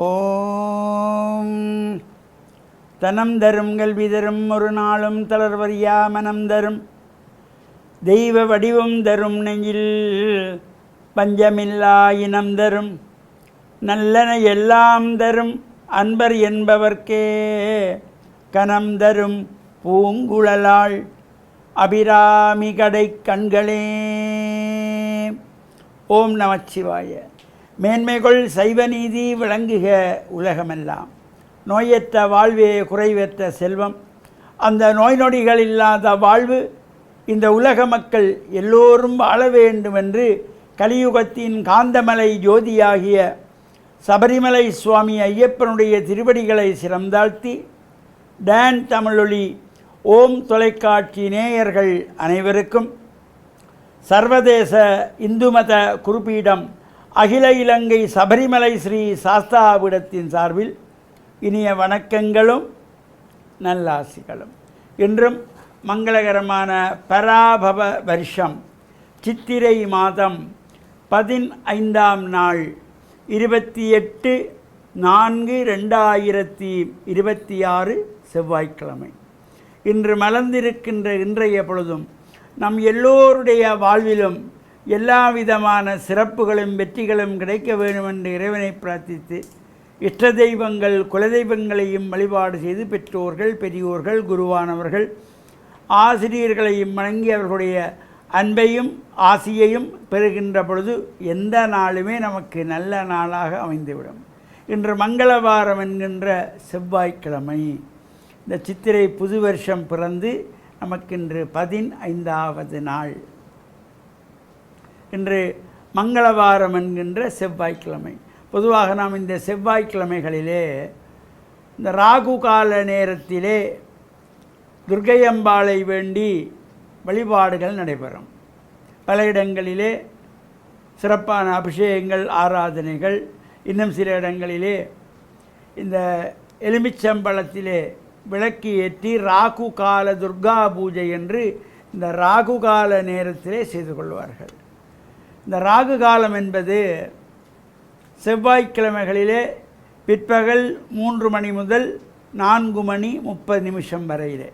ஓம் தனம் தரும் கல்வி தரும் ஒரு நாளும் தளர்வறியா மனம் தரும் தெய்வ வடிவம் தரும் நெஞ்சில் பஞ்சமில்லா இனம் தரும் நல்லன எல்லாம் தரும் அன்பர் என்பவர்க்கே கனம் தரும் பூங்குழலாள் அபிராமி கடை கண்களே. ஓம் நமச்சிவாய. மேன்மைகள் சைவநீதி விளங்குக உலகமெல்லாம். நோயற்ற வாழ்வே குறைவற்ற செல்வம். அந்த நோய் நொடிகள் இல்லாத வாழ்வு இந்த உலக மக்கள் எல்லோரும் வாழ வேண்டும் என்று கலியுகத்தின் காந்தமலை ஜோதியாகிய சபரிமலை சுவாமி ஐயப்பனுடைய திருவடிகளை சிரம்தாழ்த்தி டான் தமிழொலி ஓம் தொலைக்காட்சி நேயர்கள் அனைவருக்கும் சர்வதேச இந்து மத குருபீடம் அகில இலங்கை சபரிமலை ஸ்ரீ சாஸ்தாவிடத்தின் சார்பில் இனிய வணக்கங்களும் நல்லாசிகளும். இன்றும் மங்களகரமான பராபவ வருஷம் சித்திரை மாதம் 15ஆம் நாள் 28/4/2026 செவ்வாய்க்கிழமை. இன்று மலர்ந்திருக்கின்ற இன்றைய பொழுதும் நம் எல்லோருடைய வாழ்விலும் எல்லா விதமான சிறப்புகளும் வெற்றிகளும் கிடைக்க வேண்டும் என்று இறைவனை பிரார்த்தித்து இஷ்ட தெய்வங்கள் குலதெய்வங்களையும் வழிபாடு செய்து பெற்றோர்கள் பெரியோர்கள் குருவானவர்கள் ஆசிரியர்களையும் வணங்கி அவர்களுடைய அன்பையும் ஆசியையும் பெறுகின்ற பொழுது எந்த நாளுமே நமக்கு நல்ல நாளாக அமைந்துவிடும். இன்று மங்களவாரம் என்கின்ற செவ்வாய்க்கிழமை. இந்த சித்திரை புது வருஷம் பிறந்து நமக்கு இன்று 15ஆவது நாள். இன்று மங்களவாரம் என்கின்ற செவ்வாய்க்கிழமை. பொதுவாக நாம் இந்த செவ்வாய்க்கிழமைகளிலே இந்த ராகு கால நேரத்திலே துர்க்கையம்பாளை வேண்டி வழிபாடுகள் நடைபெறும். பல இடங்களிலே சிறப்பான அபிஷேகங்கள் ஆராதனைகள், இன்னும் சில இடங்களிலே இந்த எலுமிச்சம்பழத்திலே விளக்கு ஏற்றி ராகு கால துர்கா பூஜை என்று இந்த ராகு கால நேரத்திலே செய்து கொள்வார்கள். இந்த ராகு காலம் என்பது செவ்வாய்க்கிழமைகளிலே பிற்பகல் 3 மணி முதல் 4 மணி 30 நிமிஷம் வரையிலே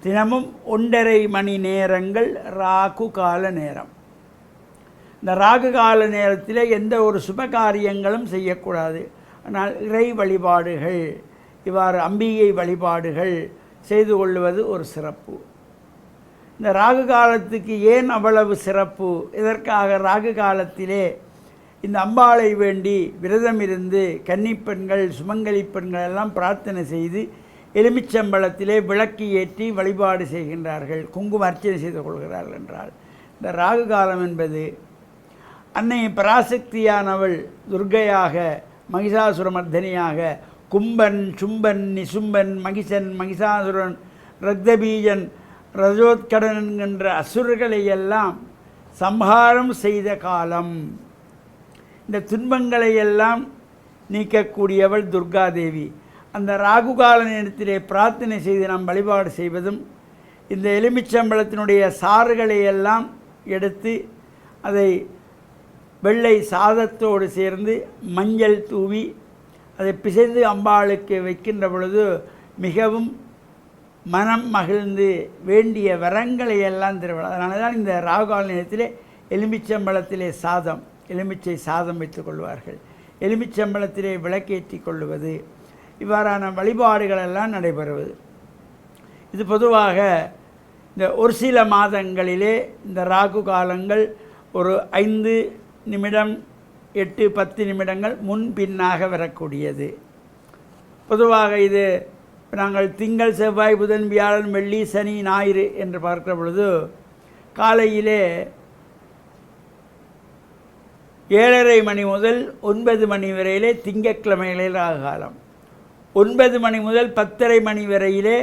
தினமும் 1.5 மணி நேரங்கள் ராகு கால நேரம். இந்த ராகு கால நேரத்திலே எந்த ஒரு சுப காரியங்களும் செய்யக்கூடாது. ஆனால் இறை வழிபாடுகள், இவ்வாறு அம்பிகை வழிபாடுகள் செய்து கொள்வது ஒரு சிறப்பு. இந்த ராகு காலத்துக்கு ஏன் அவ்வளவு சிறப்பு? இதற்காக ராகு காலத்திலே இந்த அம்பாளை வேண்டி விரதம் இருந்து கன்னிப்பெண்கள் சுமங்கலி பெண்கள் எல்லாம் பிரார்த்தனை செய்து எலுமிச்சம்பழத்திலே விளக்கு ஏற்றி வழிபாடு செய்கின்றார்கள், குங்கும அர்ச்சனை செய்து கொள்கிறார்கள். என்றால் இந்த ராகு காலம் என்பது அன்னை பராசக்தியானவள் துர்க்கையாக மகிஷாசுரமர்தனியாக கும்பன் சும்பன் நிசும்பன் மகிஷன் மகிஷாசுரன் ரக்தபீஜன் ரஜோத்கடன் என்கின்ற அசுரர்களையெல்லாம் சம்ஹாரம் செய்த காலம். இந்த துன்பங்களையெல்லாம் நீக்கக்கூடியவள் துர்காதேவி. அந்த ராகுகால நேரத்திலே பிரார்த்தனை செய்து நாம் வழிபாடு செய்வதும் இந்த எலுமிச்சம்பழத்தினுடைய சாறுகளையெல்லாம் எடுத்து அதை வெள்ளை சாதத்தோடு சேர்ந்து மஞ்சள் தூவி அதை பிசைந்து அம்பாளுக்கு வைக்கின்ற பொழுது மிகவும் மனம் மகிழ்ந்து வேண்டிய வரங்களை எல்லாம் தருவாள். அதனால தான் இந்த ராகுகால நேரத்திலே எலுமிச்சம்பழத்திலே எலுமிச்சை சாதம் வைத்துக் கொள்வார்கள். எலுமிச்சம்பழத்திலே விளக்கேற்றி கொள்வது, இவ்வாறான வழிபாடுகளெல்லாம் நடைபெறுவது. இது பொதுவாக இந்த ஒரு சில மாதங்களிலே இந்த ராகு காலங்கள் ஒரு 5 நிமிடம் 8-10 நிமிடங்கள் முன்பின்னாக வரக்கூடியது. பொதுவாக இது நாங்கள் திங்கள் செவ்வாய் புதன் வியாழன் வெள்ளி சனி ஞாயிறு என்று பார்க்கிற பொழுது காலையிலே 7:30 மணி முதல் 9 மணி வரையிலே திங்கட்கிழமைகளே ராகு காலம், 9 மணி முதல் 10:30 மணி வரையிலே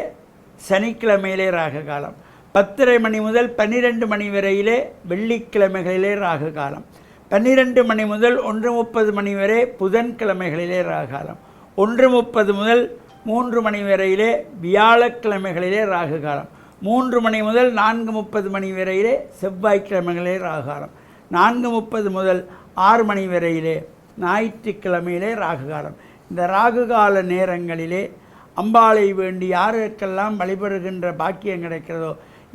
சனிக்கிழமையிலே ராகு காலம், 10:30 மணி முதல் 12 மணி வரையிலே வெள்ளிக்கிழமைகளிலே ராகு காலம், 12 மணி முதல் 1:30 மணி வரை புதன்கிழமைகளிலே ராகு காலம், 1:30 முதல் 3 மணி வரையிலே வியாழக்கிழமைகளிலே ராகு காலம், 3 மணி முதல் 4:30 மணி வரையிலே செவ்வாய்க்கிழமைகளிலே ராகு காலம், 4:30 முதல் 6 மணி வரையிலே ஞாயிற்றுக்கிழமையிலே ராகு காலம். இந்த ராகு கால நேரங்களிலே அம்பாளை வேண்டி யாருக்கெல்லாம் வழிபடுகின்ற பாக்கியம் கிடைக்கிறதோ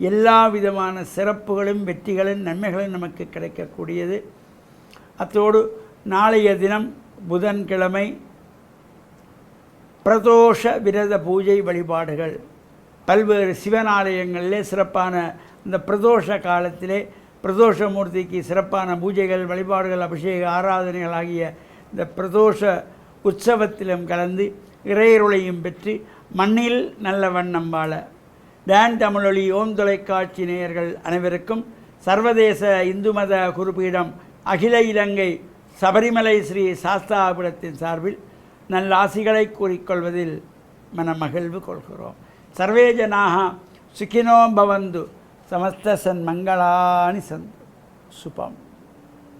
எல்லா விதமான சிறப்புகளும் வெற்றிகளும் நன்மைகளும் நமக்கு கிடைக்கக்கூடியது. அத்தோடு நாளைய தினம் புதன்கிழமை பிரதோஷ விரத பூஜை வழிபாடுகள் பல்வேறு சிவனாலயங்களிலே சிறப்பான இந்த பிரதோஷ காலத்திலே பிரதோஷமூர்த்திக்கு சிறப்பான பூஜைகள் வழிபாடுகள் அபிஷேக ஆராதனைகள் ஆகிய இந்த பிரதோஷ உற்சவத்திலும் கலந்து இறையருளையும் பெற்று மண்ணில் நல்ல வண்ணம் வாழ டான் தமிழொலி ஓம் தொலைக்காட்சி நேயர்கள் அனைவருக்கும் சர்வதேச இந்து மத குருபீடம் அகில இலங்கை சபரிமலை ஸ்ரீ சாஸ்தாபுரத்தின் சார்பில் நல்ல ஆசிகளை கூறிக்கொள்வதில் மனமகிழ்வு கொள்கிறோம். சர்வே ஜனாக சுகினோ பவந்து சமஸ்த சன்மங்களானி சந்து சுபம்.